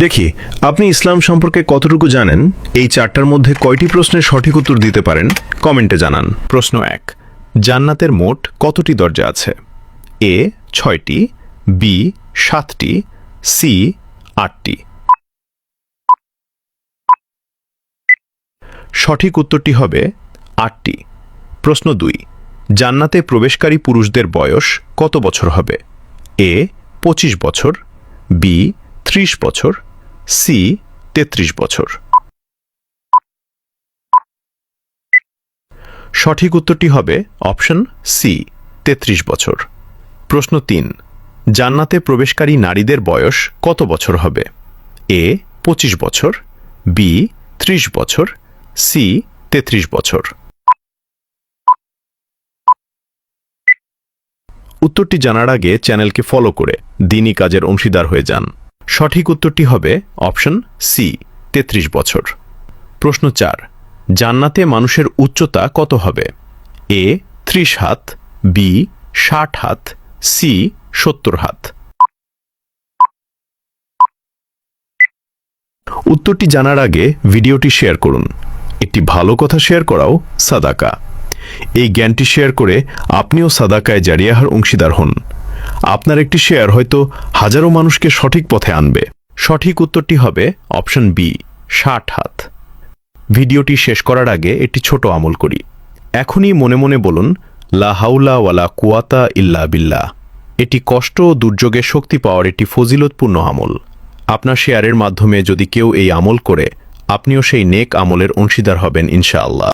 দেখি আপনি ইসলাম সম্পর্কে কতটুকু জানেন। এই চারটার মধ্যে কয়টি প্রশ্নের সঠিক উত্তর দিতে পারেন কমেন্টে জানান। প্রশ্ন 1, জান্নাতের মোট কতটি দরজা আছে? এ 6টি, বি 7টি, সি 8টি। সঠিক উত্তরটি হবে 8টি। প্রশ্ন 2, জান্নাতে প্রবেশকারী পুরুষদের বয়স কত বছর হবে? এ 25 বছর, বি 30 বছর, সি 33 বছর। সঠিক উত্তরটি হবে অপশন সি 33 বছর। প্রশ্ন 3, জান্নাতে প্রবেশকারী নারীদের বয়স কত বছর হবে? এ 25 বছর, বি 30 বছর, সি 33 বছর। উত্তরটি জানার আগে চ্যানেলকে ফলো করে দ্বীনি কাজের অংশীদার হয়ে যান। সঠিক উত্তরটি হবে অপশন সি 33 বছর। প্রশ্ন 4, জান্নাতে মানুষের উচ্চতা কত হবে? এ 30 হাত, বি 60 হাত, সি 70 হাত। উত্তরটি জানার আগে ভিডিওটি শেয়ার করুন। একটি ভালো কথা শেয়ার করাও সাদাকা। এই জ্ঞানটি শেয়ার করে আপনিও সাদাকায় জারিয়াহার অংশীদার হন। আপনার একটি শেয়ার হয়তো হাজারো মানুষকে সঠিক পথে আনবে। সঠিক উত্তরটি হবে অপশন বি 60 হাত। ভিডিওটি শেষ করার আগে একটি ছোট আমল করি। এখনই মনে মনে বলুন, লা হাউলা ওয়ালা কুওয়াতা ইল্লা বিল্লাহ। এটি কষ্ট ও দুর্যোগে শক্তি পাওয়ার একটি ফজিলতপূর্ণ আমল। আপনার শেয়ারের মাধ্যমে যদি কেউ এই আমল করে, আপনিও সেই নেক আমলের অংশীদার হবেন ইনশাআল্লাহ।